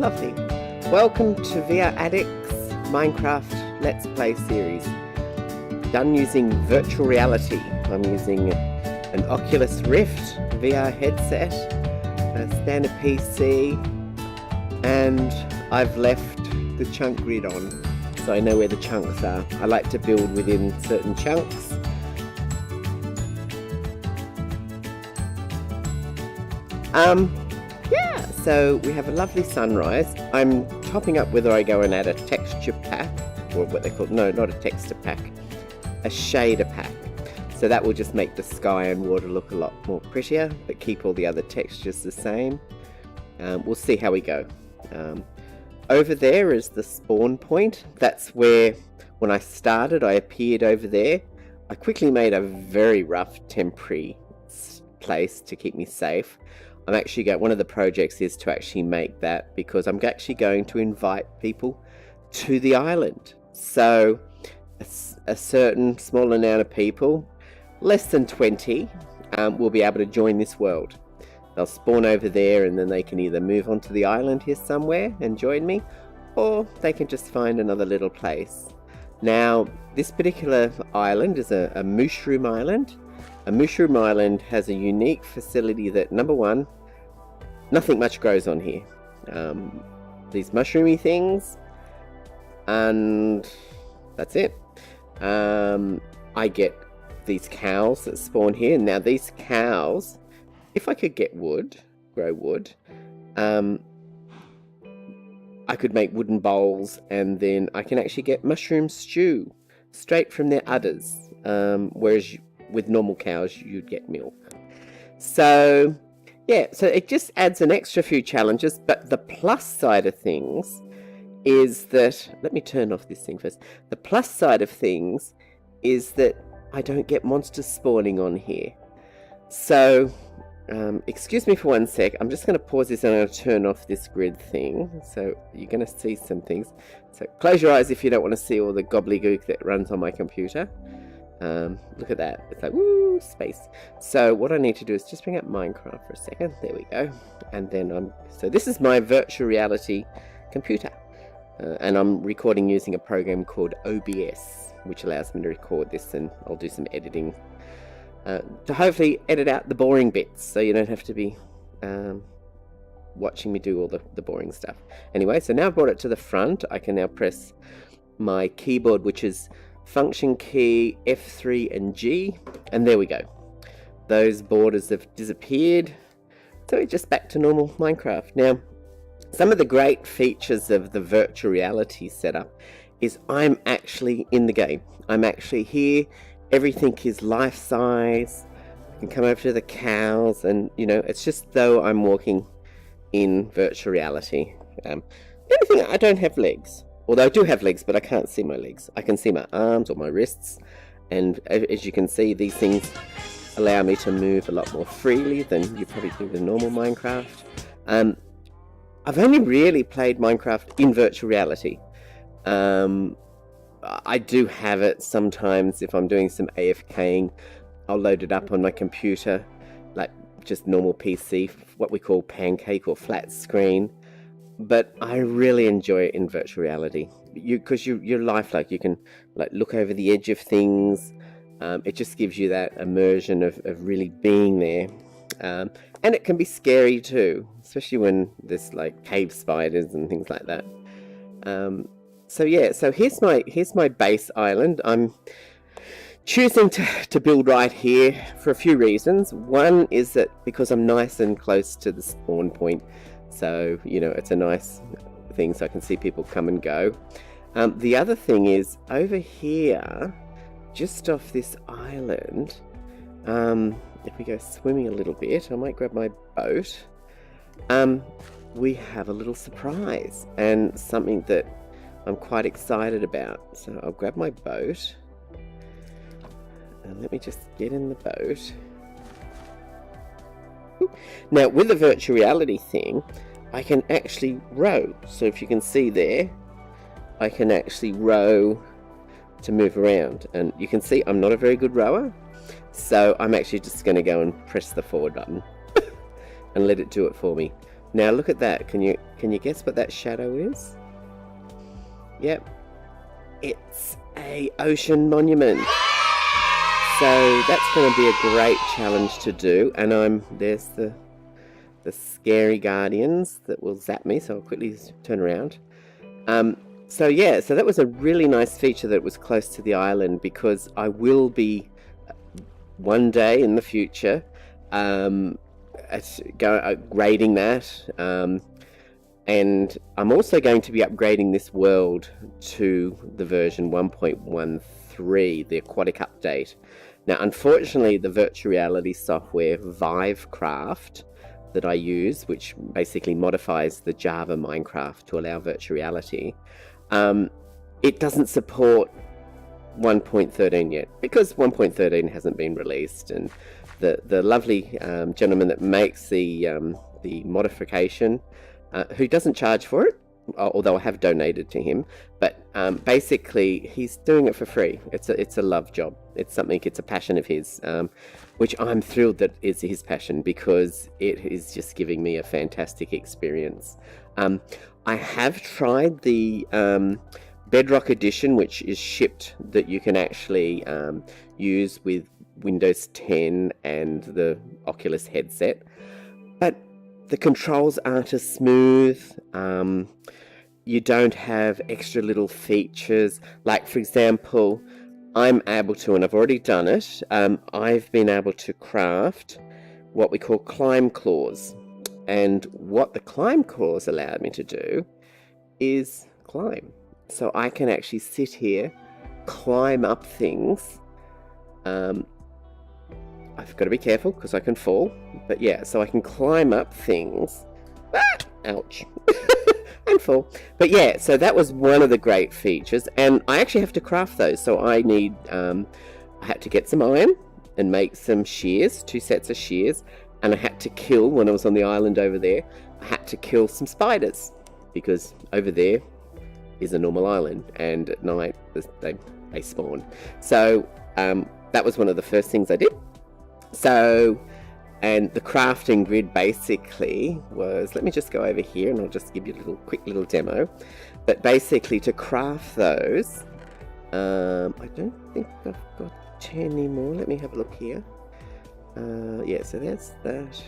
lovely. Welcome to VR Addicts Minecraft Let's Play series. Done using virtual reality. I'm using an Oculus Rift VR headset, a standard PC, and I've left the chunk grid on, so I know where the chunks are. I like to build within certain chunks. Yeah, so we have a lovely sunrise. I'm topping up whether I go and add a texture pack, or what they call, no, not a texture pack, a shader pack. So that will just make the sky and water look a lot more prettier, but keep all the other textures the same. We'll see how we go. Over there is the spawn point. That's where, when I started, I appeared over there. I quickly made a very rough temporary place to keep me safe. I'm actually one of the projects is to actually make that, because I'm actually going to invite people to the island. So a certain small amount of people, less than 20, will be able to join this world. They'll spawn over there, and then they can either move onto the island here somewhere and join me, or they can just find another little place. Now, this particular island is a mushroom island. A mushroom island has a unique facility that, number one, nothing much grows on here. These mushroomy things, and that's it. I get these cows that spawn here. Now these cows, if I could get wood, grow wood, I could make wooden bowls, and then I can actually get mushroom stew straight from their udders, whereas with normal cows you'd get milk. So yeah, so it just adds an extra few challenges, but the plus side of things is that, let me turn off this thing first. The plus side of things is that I don't get monsters spawning on here. So, excuse me for one sec. I'm just going to pause this and I'm going to turn off this grid thing. So you're going to see some things. So close your eyes if you don't want to see all the gobbledygook that runs on my computer. Look at that. It's like, woo, space. So what I need to do is just bring up Minecraft for a second. There we go. And then so this is my virtual reality computer. And I'm recording using a program called OBS, which allows me to record this, and I'll do some editing to hopefully edit out the boring bits, so you don't have to be watching me do all the boring stuff. Anyway, so now I've brought it to the front. I can now press my keyboard, which is function key F3 and G, and there we go. Those borders have disappeared, so we're just back to normal Minecraft. Now, some of the great features of the virtual reality setup is I'm actually in the game. I'm actually here. Everything is life-size. I can come over to the cows, and it's just though I'm walking in virtual reality. The only thing, I don't have legs. Although I do have legs, but I can't see my legs. I can see my arms or my wrists, and as you can see, these things allow me to move a lot more freely than you probably do with normal Minecraft. I've only really played Minecraft in virtual reality. I do have it sometimes if I'm doing some AFKing. I'll load it up on my computer, like just normal PC, what we call pancake or flat screen. But I really enjoy it in virtual reality, because you're lifelike. You can look over the edge of things. It just gives you that immersion of really being there. And it can be scary too, especially when there's cave spiders and things like that. So yeah, so here's my base island. I'm choosing to build right here for a few reasons. One is that because I'm nice and close to the spawn point, so it's a nice thing, so I can see people come and go. The other thing is over here, just off this island, if we go swimming a little bit, I might grab my boat. We have a little surprise, and something that I'm quite excited about. So I'll grab my boat, and let me just get in the boat. Now, with the virtual reality thing, I can actually row. So if you can see there, I can actually row to move around. And you can see I'm not a very good rower, so I'm actually just going to go and press the forward button and let it do it for me. Now look at that. Can you guess what that shadow is? Yep, it's a ocean monument. So that's going to be a great challenge to do. And there's the scary guardians that will zap me. So I'll quickly turn around. So yeah, so that was a really nice feature that was close to the island, because I will be one day in the future upgrading that. And I'm also going to be upgrading this world to the version 1.13, the aquatic update. Now, unfortunately, the virtual reality software Vivecraft that I use, which basically modifies the Java Minecraft to allow virtual reality, it doesn't support 1.13 yet, because 1.13 hasn't been released. And the lovely gentleman that makes the modification, who doesn't charge for it, although I have donated to him, but basically he's doing it for free. It's a love job. It's a passion of his, which I'm thrilled that it's his passion, because it is just giving me a fantastic experience. I have tried the Bedrock Edition, which is shipped, that you can actually use with Windows 10 and the Oculus headset, but the controls aren't as smooth. You don't have extra little features. Like, for example, I'm able to, and I've already done it, I've been able to craft what we call climb claws. And what the climb claws allowed me to do is climb. So I can actually sit here, climb up things. I've got to be careful because I can fall. But yeah, so I can climb up things. Ah! Ouch. And fall. But yeah, so that was one of the great features. And I actually have to craft those. So I need, I had to get some iron and make some shears, 2 sets of shears. And I had to kill, when I was on the island over there, I had to kill some spiders. Because over there is a normal island. And at night, they spawn. So that was one of the first things I did. So, and the crafting grid basically was, let me just go over here and I'll just give you a quick little demo. But basically to craft those, I don't think I've got any more. Let me have a look here. Yeah, so that's that.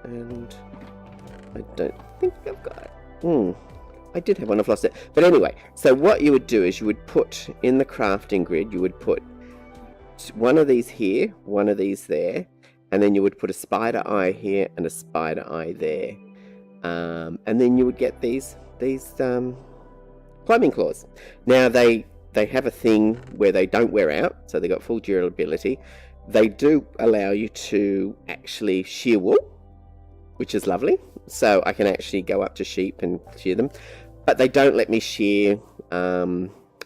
And I don't think I've got it. I did have one, I've lost it. But anyway, so what you would do is you would put in the crafting grid, you would put one of these here, one of these there, and then you would put a spider eye here and a spider eye there. And then you would get these climbing claws. Now they have a thing where they don't wear out, so they got full durability. They do allow you to actually shear wool, which is lovely. So I can actually go up to sheep and shear them. But they don't let me shear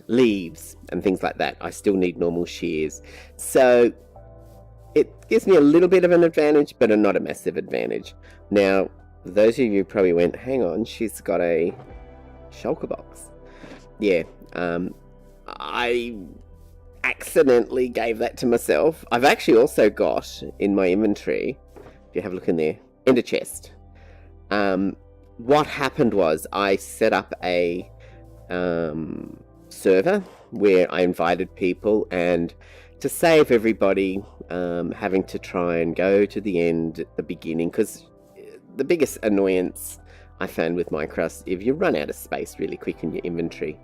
leaves and things like that. I still need normal shears. So it gives me a little bit of an advantage, but not a massive advantage. Now, those of you probably went, hang on, she's got a shulker box. Yeah, I accidentally gave that to myself. I've actually also got in my inventory, if you have a look in there, ender chest. What happened was I set up a server where I invited people, and to save everybody having to try and go to the end at the beginning, because the biggest annoyance I found with Minecraft, if you run out of space really quick in your inventory,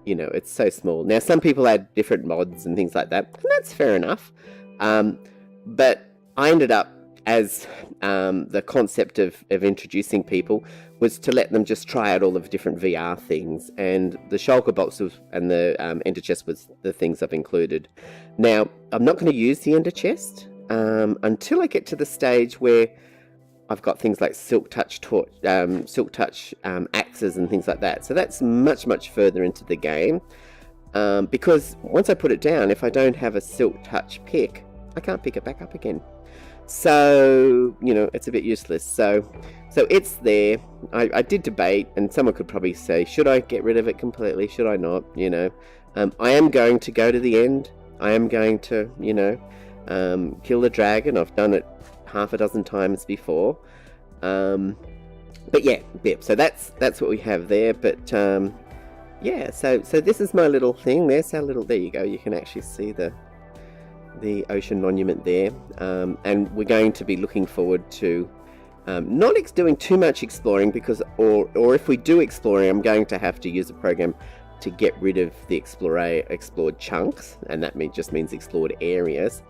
you know, it's so small. Now, some people add different mods and things like that, and that's fair enough. But I ended up, as the concept of introducing people was to let them just try out all of the different VR things, and the shulker box and the ender chest was the things I've included. Now, I'm not going to use the ender chest until I get to the stage where I've got things like silk touch axes and things like that. So that's much further into the game, because once I put it down, if I don't have a silk touch pick, I can't pick it back up again. So, you know, it's a bit useless. So it's there. I did debate, and someone could probably say, should I get rid of it completely? Should I not? You know, I am going to go to the end. I am going to, you know, kill the dragon. I've done it half a dozen times before. But yeah, so that's what we have there. But yeah, so this is my little thing. There's our little, there you go, you can actually see the ocean monument there. And we're going to be looking forward to not doing too much exploring, because or if we do exploring, I'm going to have to use a program to get rid of the explored chunks, and that just means explored areas.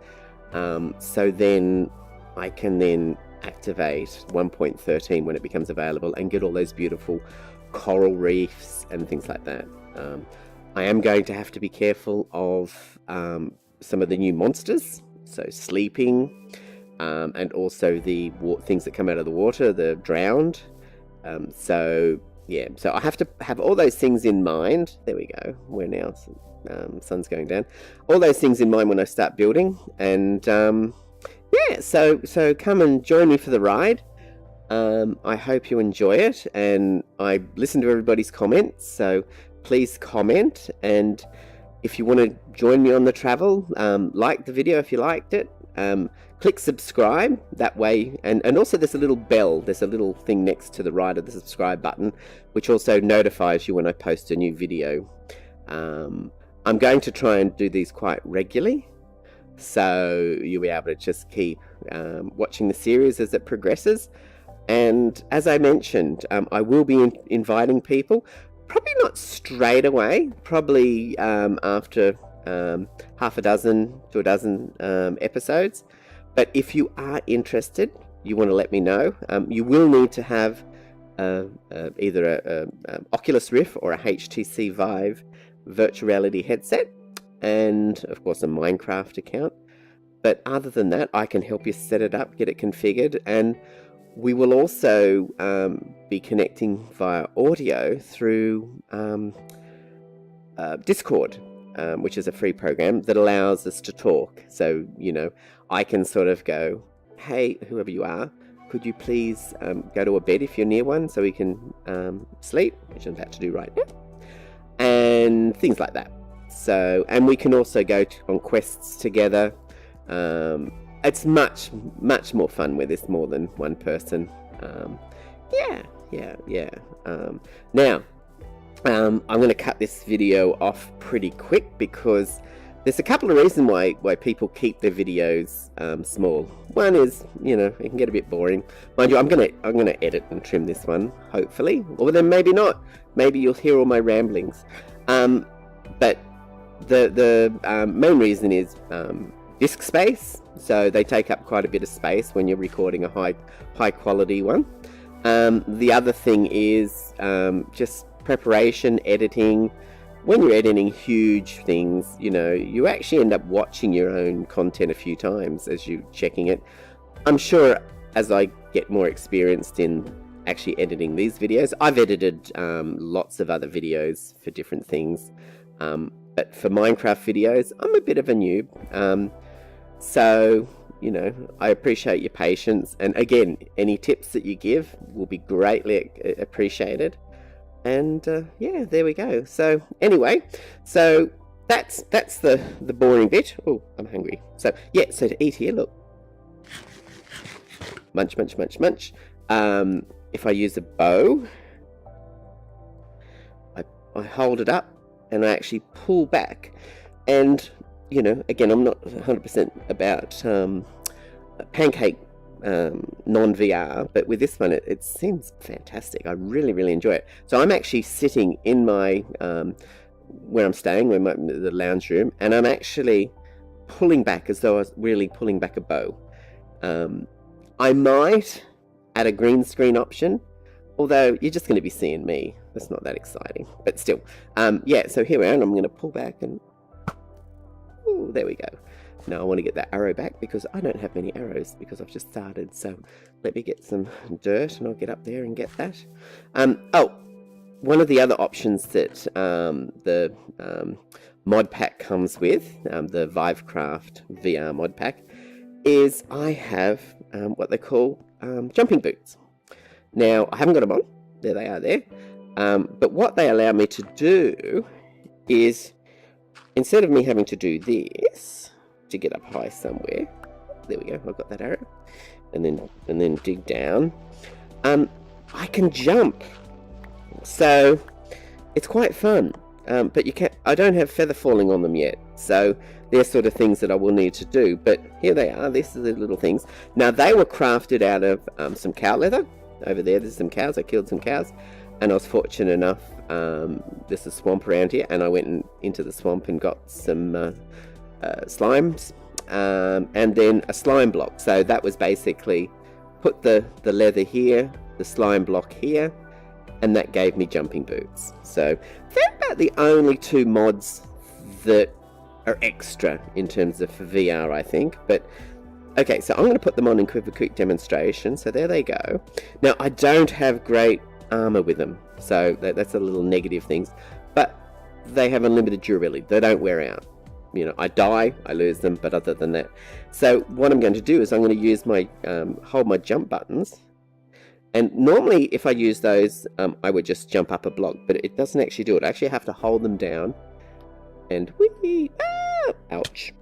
So then I can then activate 1.13 when it becomes available and get all those beautiful coral reefs and things like that. I am going to have to be careful of some of the new monsters, so sleeping, and also the things that come out of the water, the drowned. So yeah, so I have to have all those things in mind. There we go. We're now sun's going down. All those things in mind when I start building, and yeah. So come and join me for the ride. I hope you enjoy it, and I listen to everybody's comments. So please comment, and if you want to join me on the travel, like the video if you liked it. Click subscribe that way, and also there's a little bell, there's a little thing next to the right of the subscribe button, which also notifies you when I post a new video. I'm going to try and do these quite regularly, so you'll be able to just keep watching the series as it progresses. And as I mentioned, I will be inviting people, probably not straight away, probably after half a dozen to a dozen episodes. But if you are interested, you want to let me know. You will need to have either a Oculus Rift or a HTC Vive virtual reality headset, and of course a Minecraft account. But other than that, I can help you set it up, get it configured, and we will also be connecting via audio through Discord, which is a free program that allows us to talk. So, you know, I can sort of go, hey, whoever you are, could you please go to a bed if you're near one so we can sleep, which I'm about to do right now, and things like that. So, and we can also go on quests together. It's much more fun where there's more than one person. Yeah. Now, I'm going to cut this video off pretty quick because there's a couple of reasons why people keep their videos small. One is, you know, it can get a bit boring. Mind you, I'm gonna edit and trim this one, hopefully, or then maybe not. Maybe you'll hear all my ramblings. But the main reason is disk space. So they take up quite a bit of space when you're recording a high quality one. The other thing is just preparation, editing. When you're editing huge things, you know, you actually end up watching your own content a few times as you're checking it. I'm sure as I get more experienced in actually editing these videos, I've edited lots of other videos for different things. But for Minecraft videos, I'm a bit of a noob. So, you know, I appreciate your patience. And again, any tips that you give will be greatly appreciated. And yeah, there we go. So anyway, so that's the boring bit. Oh, I'm hungry. So yeah, so to eat here, look. Munch, munch, munch, munch. If I use a bow, I hold it up and I actually pull back. And, you know, again, I'm not 100% about pancake non-VR, but with this one it seems fantastic. I really enjoy it. So I'm actually sitting in my where I'm staying, the lounge room, and I'm actually pulling back as though I was really pulling back a bow. I might add a green screen option, although you're just going to be seeing me. That's not that exciting, but still. Yeah, so here we are, and I'm going to pull back and ooh, there we go. Now I want to get that arrow back because I don't have many arrows because I've just started. So let me get some dirt and I'll get up there and get that. Oh, one of the other options that the mod pack comes with, the Vivecraft VR mod pack, is I have what they call jumping boots. Now I haven't got them on. There they are there. But what they allow me to do is, instead of me having to do this to get up high somewhere, there we go, I've got that arrow, and then dig down, I can jump. So it's quite fun. But I don't have feather falling on them yet. So they're sort of things that I will need to do. But here they are. These are the little things. Now, they were crafted out of some cow leather. Over there's some cows. I killed some cows. And I was fortunate enough, there's a swamp around here. And I went into the swamp and got some slimes. And then a slime block. So that was basically put the leather here, the slime block here, and that gave me jumping boots. So they're about the only two mods that are extra in terms of for VR, I think. But okay, so I'm going to put them on in quick demonstration. So there they go. Now, I don't have great armor with them, so that's a little negative things, but they have unlimited durability. They don't wear out. You know, I die, I lose them, but other than that. So what I'm going to do is I'm going to use my hold my jump buttons. And normally if I use those, I would just jump up a block, but it doesn't actually do it. I actually have to hold them down and whee! Ah! Ouch.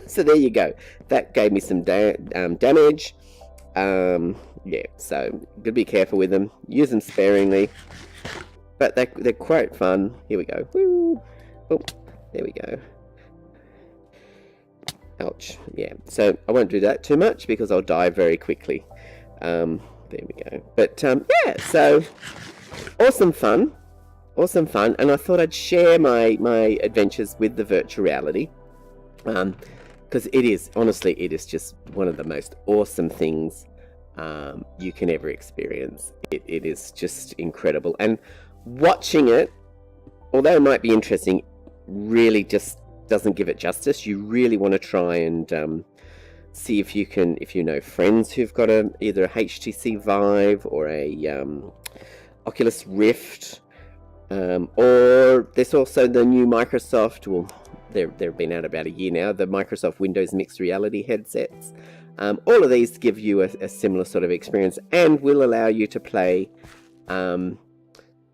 So there you go. That gave me some damage. Yeah, so gotta be careful with them. Use them sparingly. But they're quite fun. Here we go. Woo! Oh, there we go. Ouch. Yeah, so I won't do that too much because I'll die very quickly. There we go. But yeah, so awesome fun, and I thought I'd share my adventures with the virtual reality, because it is just one of the most awesome things you can ever experience. It is just incredible, and watching it, although it might be interesting, really just doesn't give it justice. You really want to try and see if you know friends who've got either a HTC Vive or a Oculus Rift, or there's also the new Microsoft, well, they've been out about a year now, the Microsoft Windows Mixed Reality headsets. All of these give you a similar sort of experience and will allow you to play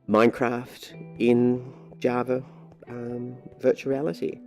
Minecraft in Java virtual reality.